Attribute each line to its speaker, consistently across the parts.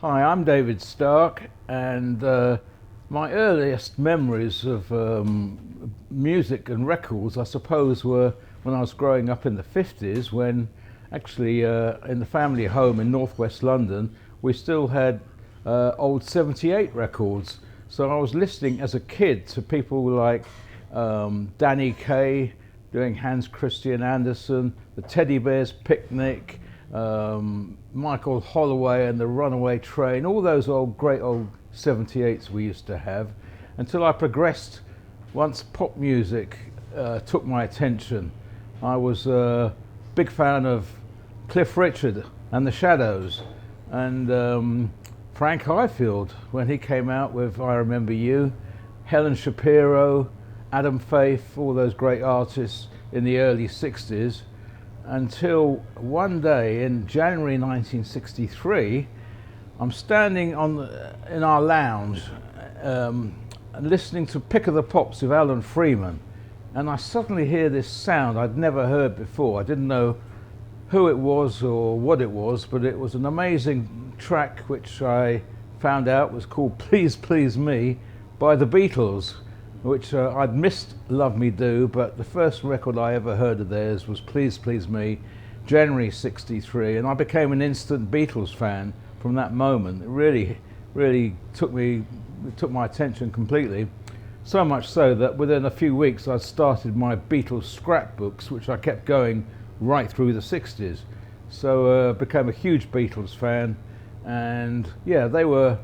Speaker 1: Hi, I'm David Stark, and my earliest memories of music and records, I suppose, were when I was growing up in the 50s, when actually in the family home in northwest London, we still had old 78 records. So I was listening as a kid to people like Danny Kaye doing Hans Christian Andersen, the Teddy Bears Picnic, Michael Holloway and the Runaway Train, all those great old 78s we used to have, until I progressed once pop music took my attention. I was a big fan of Cliff Richard and the Shadows, and Frank Highfield when he came out with I Remember You, Helen Shapiro, Adam Faith, all those great artists in the early 60s, until one day in January 1963, I'm standing in our lounge listening to Pick of the Pops with Alan Freeman, and I suddenly hear this sound I'd never heard before. I didn't know who it was or what it was, but it was an amazing track which I found out was called Please Please Me by the Beatles, which I'd missed Love Me Do, but the first record I ever heard of theirs was Please Please Me, January 63, and I became an instant Beatles fan from that moment. It really took my attention completely, so much so that within a few weeks I started my Beatles scrapbooks, which I kept going right through the 60s. So became a huge Beatles fan, and yeah, they were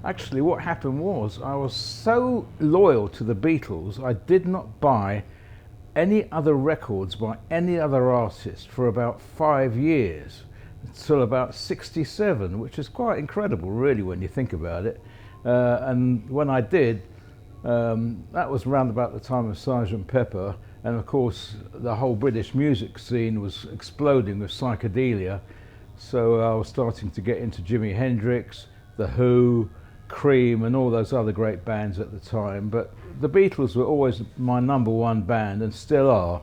Speaker 1: actually, what happened was I was so loyal to the Beatles, I did not buy any other records by any other artist for about 5 years, until about 67, which is quite incredible really when you think about it. And when I did, that was around about the time of Sgt. Pepper, and of course the whole British music scene was exploding with psychedelia, so I was starting to get into Jimi Hendrix, The Who, Cream and all those other great bands at the time, but the Beatles were always my #1 band and still are.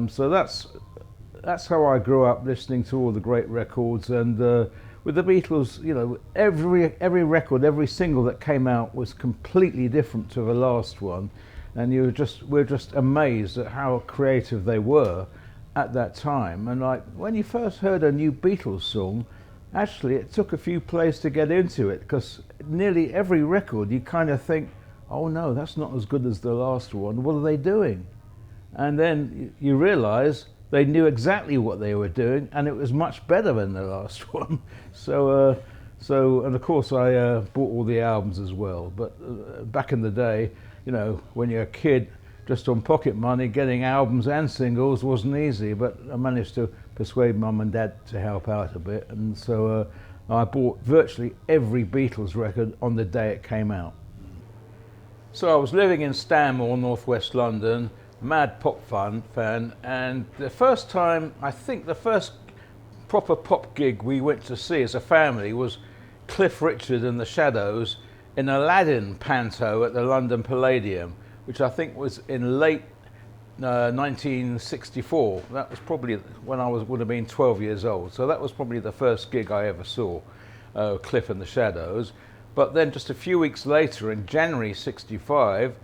Speaker 1: So that's how I grew up, listening to all the great records, and with the Beatles, you know, every record, every single that came out was completely different to the last one, and we're just amazed at how creative they were at that time. And like when you first heard a new Beatles song, actually it took a few plays to get into it, because nearly every record you kind of think, oh no, that's not as good as the last one, what are they doing? And then you realize they knew exactly what they were doing, and it was much better than the last one. So and of course I bought all the albums as well, but back in the day, you know, when you're a kid just on pocket money, getting albums and singles wasn't easy, but I managed to persuade Mum and Dad to help out a bit, and so I bought virtually every Beatles record on the day it came out. So I was living in Stanmore, northwest London, mad pop fan, and the first time, I think the first proper pop gig we went to see as a family was Cliff Richard and the Shadows in Aladdin panto at the London Palladium, which I think was in late 1964. That was probably when I would have been 12 years old. So that was probably the first gig I ever saw, Cliff and the Shadows. But then just a few weeks later, in January 65,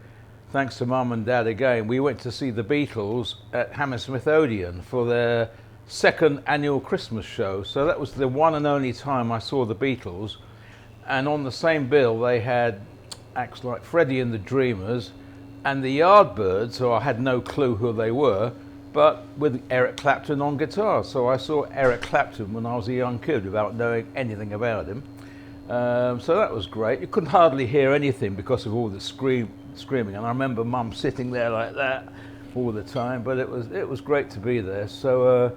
Speaker 1: thanks to Mum and Dad again, we went to see the Beatles at Hammersmith Odeon for their second annual Christmas show. So that was the one and only time I saw the Beatles. And on the same bill, they had acts like Freddie and the Dreamers and the Yardbirds, so I had no clue who they were, but with Eric Clapton on guitar. So I saw Eric Clapton when I was a young kid without knowing anything about him. So that was great. You couldn't hardly hear anything because of all the screaming, and I remember Mum sitting there like that all the time, but it was great to be there. So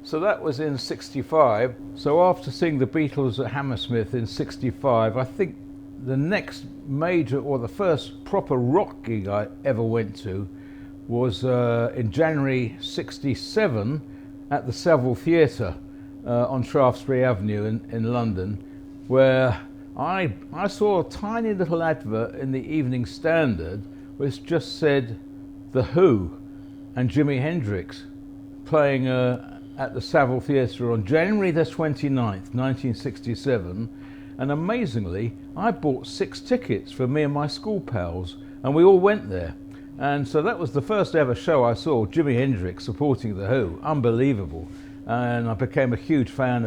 Speaker 1: that was in 65. So after seeing the Beatles at Hammersmith in 65, I think the next major, or the first proper rock gig I ever went to, was in January 67 at the Savile Theatre on Shaftesbury Avenue in London, where I saw a tiny little advert in the Evening Standard which just said The Who and Jimi Hendrix playing at the Savile Theatre on January the 29th, 1967, And amazingly, I bought 6 tickets for me and my school pals, and we all went there. And so that was the first ever show I saw, Jimi Hendrix supporting The Who. Unbelievable. And I became a huge fan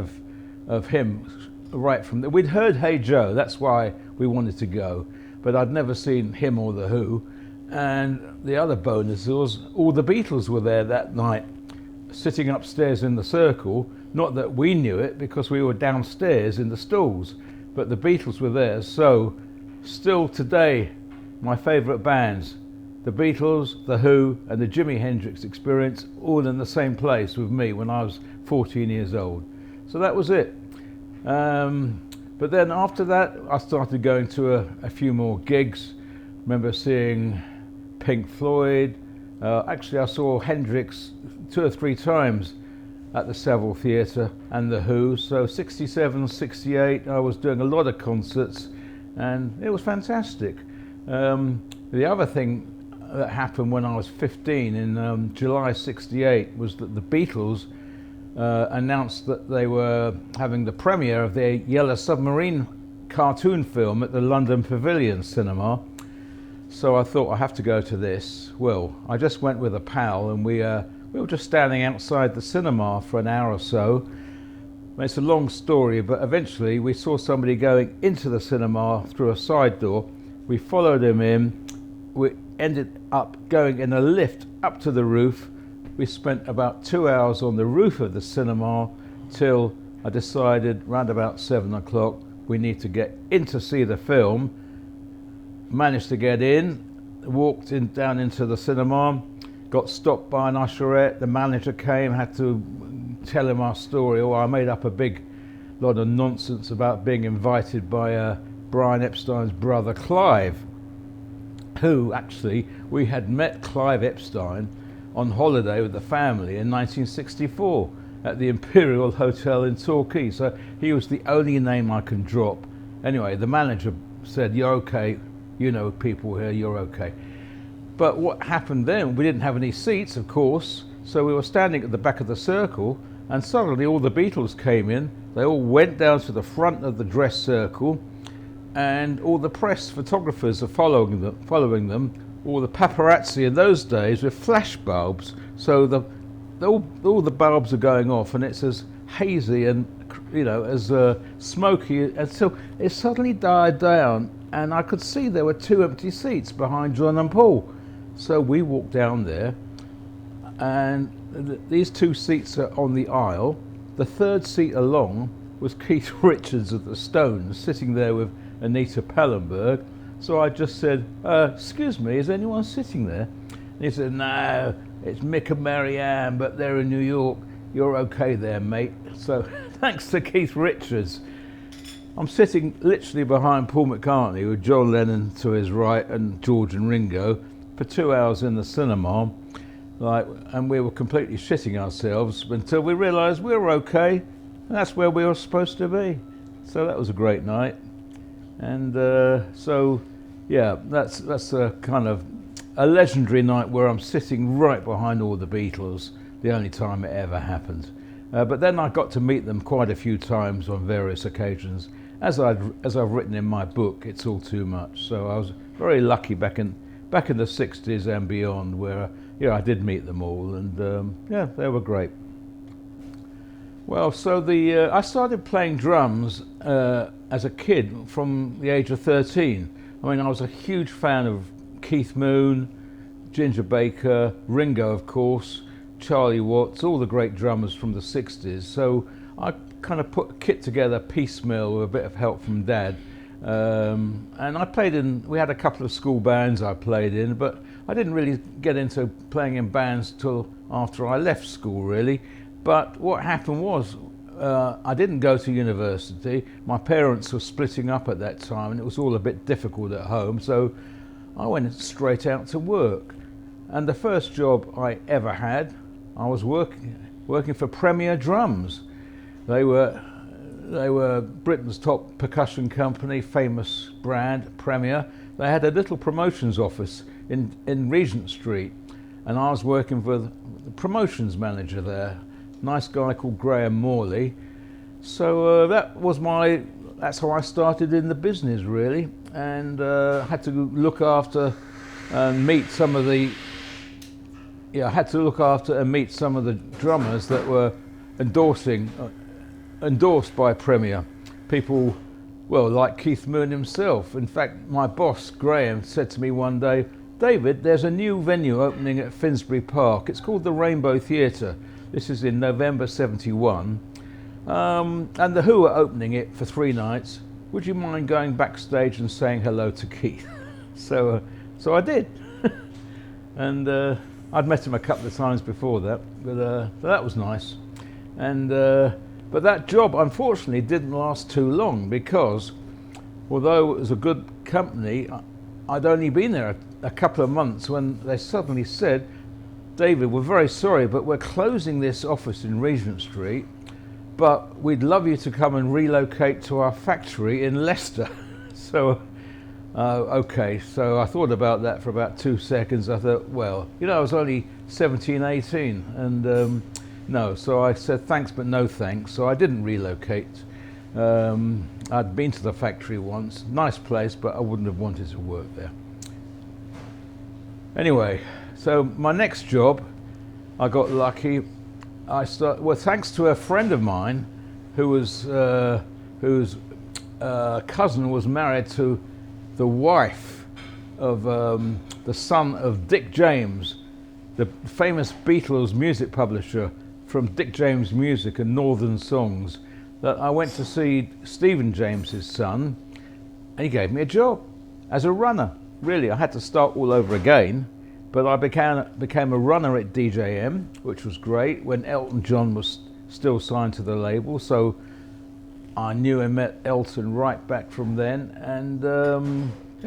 Speaker 1: of him right from there. We'd heard Hey Joe, that's why we wanted to go, but I'd never seen him or The Who. And the other bonus was all the Beatles were there that night, sitting upstairs in the circle. Not that we knew it, because we were downstairs in the stalls, but the Beatles were there. So still today, my favourite bands, the Beatles, The Who, and the Jimi Hendrix Experience, all in the same place with me when I was 14 years old. So that was it. But then after that, I started going to a few more gigs. Remember seeing Pink Floyd. Actually, I saw Hendrix 2 or 3 times at the Savile Theatre, and The Who. So 67, 68, I was doing a lot of concerts, and it was fantastic. The other thing that happened when I was 15 in July 68 was that the Beatles announced that they were having the premiere of their Yellow Submarine cartoon film at the London Pavilion Cinema. So I thought, I have to go to this. Well, I just went with a pal, and we were just standing outside the cinema for an hour or so. It's a long story, but eventually we saw somebody going into the cinema through a side door. We followed him in. We ended up going in a lift up to the roof. We spent about 2 hours on the roof of the cinema till I decided round about 7 o'clock we need to get in to see the film. Managed to get in, walked in down into the cinema, got stopped by an usherette. The manager came, had to tell him our story. Oh, I made up a big lot of nonsense about being invited by Brian Epstein's brother Clive, who actually, we had met Clive Epstein on holiday with the family in 1964 at the Imperial Hotel in Torquay. So he was the only name I can drop. Anyway, the manager said, "You're okay, you know people here, you're okay." But what happened then, we didn't have any seats, of course, so we were standing at the back of the circle, and suddenly all the Beatles came in. They all went down to the front of the dress circle, and all the press photographers are following them. All the paparazzi in those days with flash bulbs, so all the bulbs are going off, and it's as hazy and as smoky, and so it suddenly died down, and I could see there were 2 empty seats behind John and Paul. So we walked down there, and these 2 seats are on the aisle. The 3rd seat along was Keith Richards of the Stones, sitting there with Anita Pallenberg. So I just said, "Excuse me, is anyone sitting there?" And he said, "No, it's Mick and Mary Ann, but they're in New York. You're okay there, mate." So thanks to Keith Richards, I'm sitting literally behind Paul McCartney with John Lennon to his right and George and Ringo for 2 hours in the cinema, and we were completely shitting ourselves until we realised we were okay, and that's where we were supposed to be. So that was a great night, and so yeah, that's a kind of a legendary night where I'm sitting right behind all the Beatles, the only time it ever happened. But then I got to meet them quite a few times on various occasions. As I've written in my book, It's All Too Much. So I was very lucky back in the 60s and beyond, where I did meet them all, and yeah, they were great. Well, so I started playing drums as a kid from the age of 13. I mean, I was a huge fan of Keith Moon, Ginger Baker, Ringo, of course, Charlie Watts, all the great drummers from the 60s. So I kind of put a kit together piecemeal with a bit of help from Dad. And I played we had a couple of school bands I played in, but I didn't really get into playing in bands till after I left school, really. But what happened was, I didn't go to university. My parents were splitting up at that time, and it was all a bit difficult at home, so I went straight out to work. And the first job I ever had, I was working for Premier Drums. They were Britain's top percussion company, famous brand, Premier. They had a little promotions office in Regent Street, and I was working for the promotions manager there, nice guy called Graham Morley. So that was my that's how I started in the business, really, and had to look after and meet some of the. Yeah, I had to look after and meet some of the drummers that were endorsed by Premier. People, well, like Keith Moon himself. In fact, my boss, Graham, said to me one day, "David, there's a new venue opening at Finsbury Park. It's called the Rainbow Theatre. This is in November '71. And the Who are opening it for 3 nights. Would you mind going backstage and saying hello to Keith?" So I did. And I'd met him a couple of times before that, but that was nice. And but that job, unfortunately, didn't last too long, because although it was a good company, I'd only been there a couple of months when they suddenly said, "David, we're very sorry, but we're closing this office in Regent Street, but we'd love you to come and relocate to our factory in Leicester." So, okay, so I thought about that for about 2 seconds. I thought, well, you know, I was only 17, 18, and no, so I said thanks but no thanks, so I didn't relocate. I'd been to the factory once, nice place, but I wouldn't have wanted to work there. Anyway, so my next job, I got lucky. Well, thanks to a friend of mine whose cousin was married to the wife of the son of Dick James, the famous Beatles music publisher from Dick James Music and Northern Songs, that I went to see Stephen James's son, and he gave me a job as a runner. Really, I had to start all over again, but I became a runner at DJM, which was great, when Elton John was still signed to the label, so I knew and met Elton right back from then, and I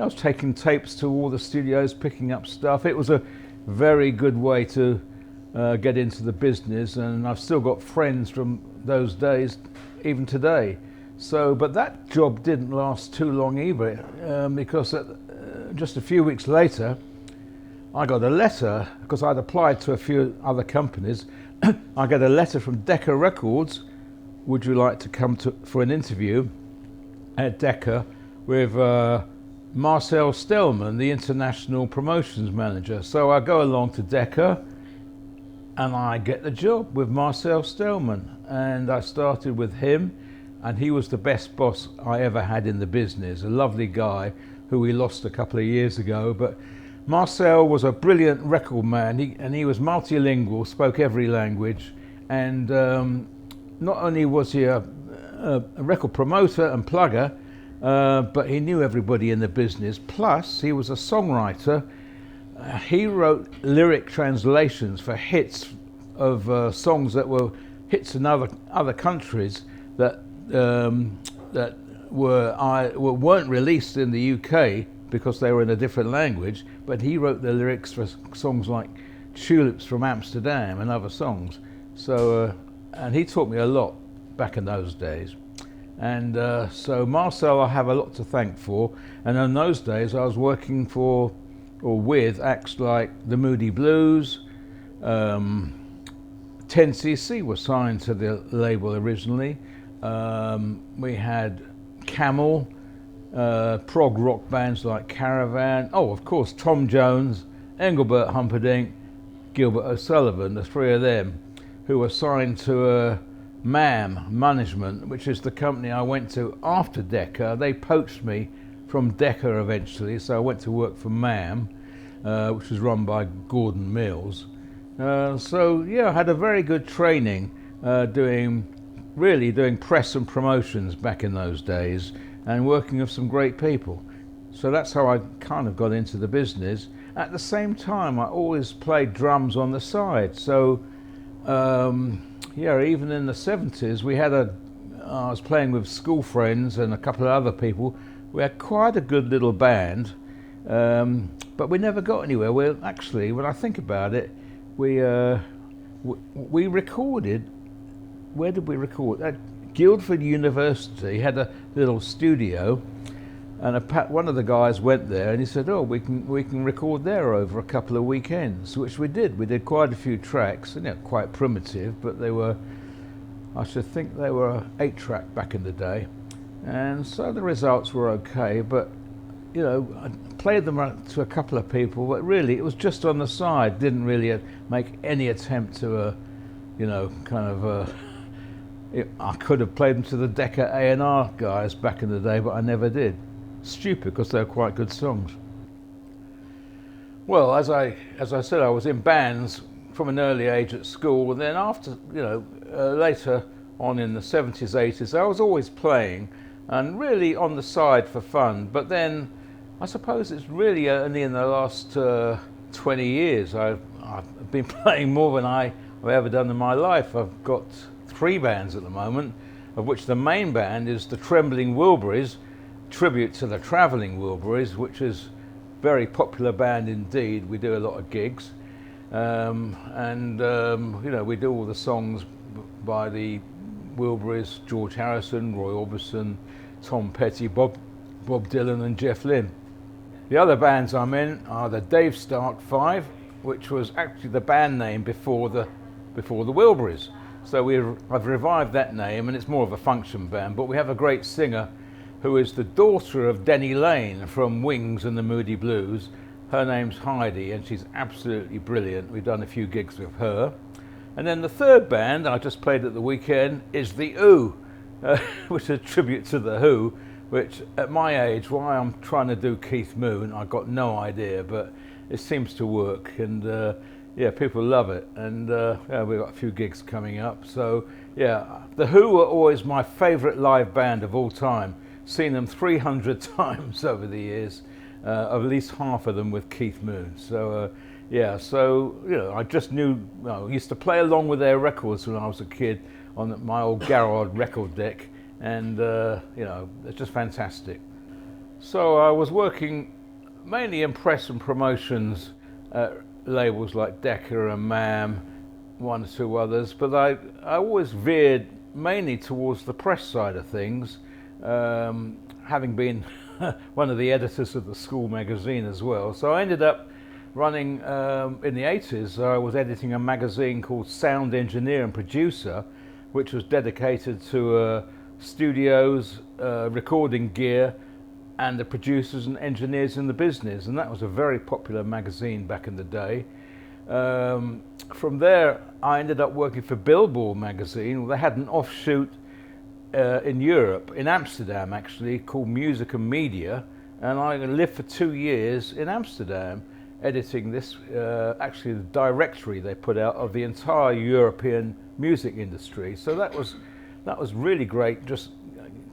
Speaker 1: was taking tapes to all the studios, picking up stuff. It was a very good way to get into the business, and I've still got friends from those days, even today. So, but that job didn't last too long either, because just a few weeks later, I got a letter, because I'd applied to a few other companies. I got a letter from Decca Records. "Would you like to come for an interview at Decca with Marcel Stelman, the international promotions manager?" So I go along to Decca, and I get the job with Marcel Stelman, and I started with him, and he was the best boss I ever had in the business. A lovely guy who we lost a couple of years ago, but Marcel was a brilliant record man, and he was multilingual, spoke every language, and not only was he a record promoter and plugger, but he knew everybody in the business. Plus, he was a songwriter. He wrote lyric translations for hits of songs that were hits in other countries that weren't released in the UK because they were in a different language. But he wrote the lyrics for songs like "Tulips from Amsterdam" and other songs. So, and he taught me a lot back in those days. And so Marcel I have a lot to thank for. And in those days I was working for or with acts like the Moody Blues. 10cc was signed to the label originally. We had Camel, prog rock bands like Caravan. Oh, of course, Tom Jones, Engelbert Humperdinck, Gilbert O'Sullivan, the 3 of them, who were signed to MAM Management, which is the company I went to after Decca. They poached me from Decca eventually, so I went to work for MAM, which was run by Gordon Mills. So yeah, I had a very good training doing press and promotions back in those days, and working with some great people. So that's how I kind of got into the business. At the same time, I always played drums on the side. So yeah, even in the 70s, I was playing with school friends and a couple of other people. We had quite a good little band, but we never got anywhere. Well, actually, when I think about it, we recorded. Where did we record? At Guildford University had a little studio, and one of the guys went there and he said, "Oh, we can record there over a couple of weekends," which we did. We did quite a few tracks, and quite primitive, but I should think they were 8-track back in the day. and so the results were okay, but you know, I played them to a couple of people, but really it was just on the side, didn't really make any attempt to you know, kind of I could have played them to the Decca A&R guys back in the day, but I never did. Stupid, because they're quite good songs. Well, as I said, I was in bands from an early age at school, and then after, you know, later on in the 70s, 80s, I was always playing, and really on the side for fun. But then, I suppose it's really only in the last 20 years I've been playing more than I've ever done in my life. I've got 3 bands at the moment, of which the main band is the Trembling Wilburys, tribute to the Travelling Wilburys, which is a very popular band indeed. We do a lot of gigs, and you know, we do all the songs by the Wilburys: George Harrison, Roy Orbison, Tom Petty, Bob Dylan and Jeff Lynne. The other bands I'm in are the Dave Stark 5, which was actually the band name before the Wilburys. So I've revived that name, and it's more of a function band, but we have a great singer who is the daughter of Denny Lane from Wings and the Moody Blues. Her name's Heidi, and she's absolutely brilliant. We've done a few gigs with her. And then the third band I just played at the weekend is the Who, which is a tribute to the Who, which at my age, why I'm trying to do Keith Moon, I've got no idea, but it seems to work, and yeah, people love it, and yeah, we've got a few gigs coming up. So yeah, the Who are always my favourite live band of all time. Seen them 300 times over the years, at least half of them with Keith Moon. So yeah, so you know, I just knew, I used to play along with their records when I was a kid on my old Garrard record deck, and you know, it's just fantastic. So I was working mainly in press and promotions at labels like Decca and MAM, 1 or 2 others, but I always veered mainly towards the press side of things, having been one of the editors of the school magazine as well. So I ended up running, in the 80s, I was editing a magazine called Sound Engineer and Producer, which was dedicated to studios, recording gear, and the producers and engineers in the business, and that was a very popular magazine back in the day. From there, I ended up working for Billboard magazine. They had an offshoot in Europe, in Amsterdam actually, called Music and Media, and I lived for 2 years in Amsterdam editing this, actually the directory they put out of the entire European music industry. So that was really great, just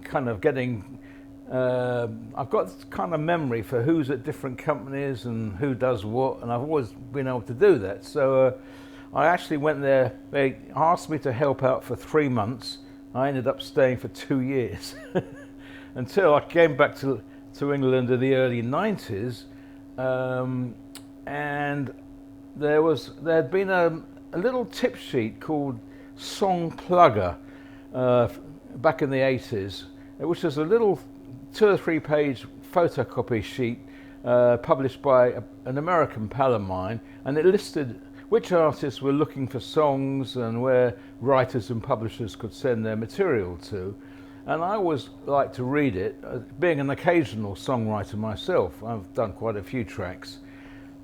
Speaker 1: kind of getting, I've got this kind of memory for who's at different companies and who does what, and I've always been able to do that. So I actually went there, they asked me to help out for 3 months. I ended up staying for 2 years until I came back to England in the early 90s, and there had been a little tip sheet called Song Plugger back in the 80s, which was a little 2 or 3 page photocopy sheet published by an American pal of mine, and it listed which artists were looking for songs and where writers and publishers could send their material to. And I always like to read it, being an occasional songwriter myself. I've done quite a few tracks.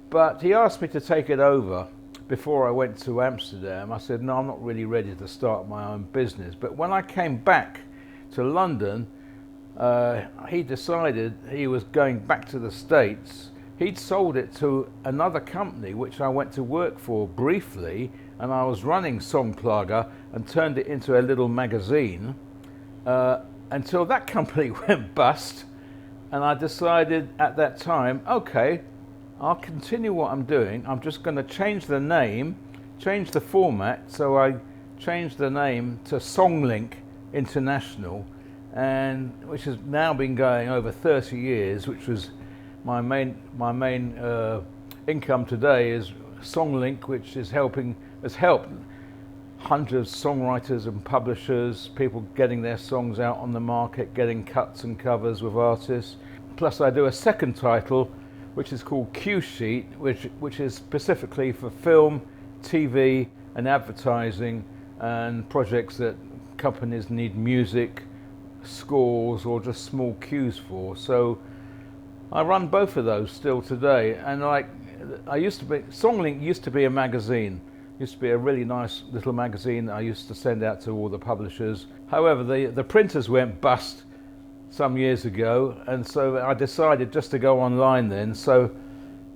Speaker 1: But he asked me to take it over before I went to Amsterdam. I said, no, I'm not really ready to start my own business. But when I came back to London, he decided he was going back to the States. He'd sold it to another company, which I went to work for briefly, and I was running Song Plugger and turned it into a little magazine until that company went bust. And I decided at that time, okay, I'll continue what I'm doing. I'm just going to change the name, change the format. So I changed the name to Songlink International, and which has now been going over 30 years, which was my main income today is Songlink, which has helped hundreds of songwriters and publishers, people getting their songs out on the market, getting cuts and covers with artists. Plus I do a second title which is called Q Sheet, which is specifically for film, TV and advertising and projects that companies need music, scores or just small cues for. So I run both of those still today, and Songlink used to be a magazine. Used to be a really nice little magazine I used to send out to all the publishers. However, the printers went bust some years ago, and so I decided just to go online then. So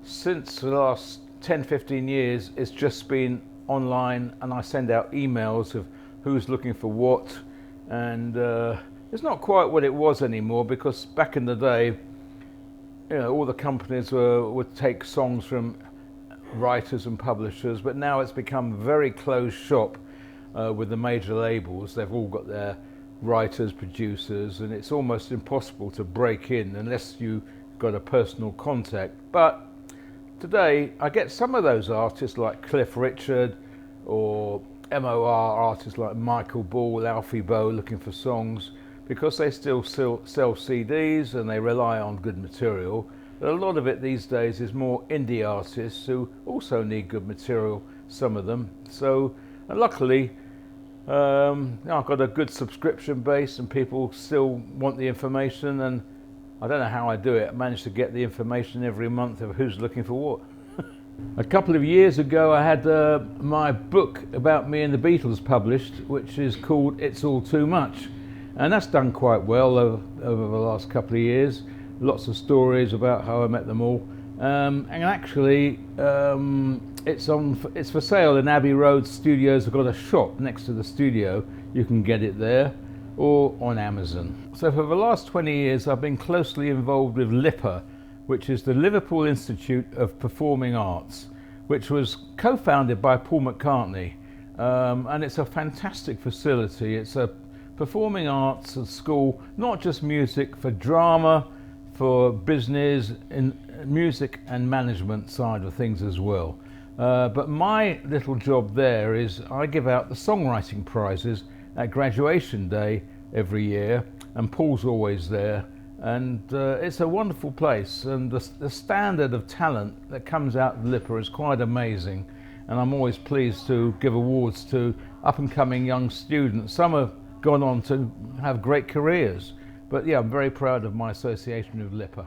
Speaker 1: since the last 10-15 years, it's just been online, and I send out emails of who's looking for what, and it's not quite what it was anymore, because back in the day, you know, all the companies would take songs from writers and publishers, but now it's become very closed shop with the major labels. They've all got their writers, producers, and it's almost impossible to break in unless you've got a personal contact. But today I get some of those artists like Cliff Richard or MOR artists like Michael Ball, Alfie Boe looking for songs, because they still sell CDs and they rely on good material. But a lot of it these days is more indie artists who also need good material, some of them. So, and luckily, I've got a good subscription base and people still want the information, and I don't know how I do it. I manage to get the information every month of who's looking for what. A couple of years ago I had my book about me and the Beatles published, which is called It's All Too Much. And that's done quite well over the last couple of years. Lots of stories about how I met them all. And actually, it's for sale in Abbey Road Studios. I've got a shop next to the studio. You can get it there or on Amazon. So for the last 20 years, I've been closely involved with LIPA, which is the Liverpool Institute of Performing Arts, which was co-founded by Paul McCartney. And it's a fantastic facility. It's a performing arts school, not just music, for drama, for business, in music and management side of things as well. But my little job there is I give out the songwriting prizes at graduation day every year, and Paul's always there. And it's a wonderful place, and the standard of talent that comes out of LIPA is quite amazing, and I'm always pleased to give awards to up and coming young students. Some have gone on to have great careers, but yeah, I'm very proud of my association with LIPA.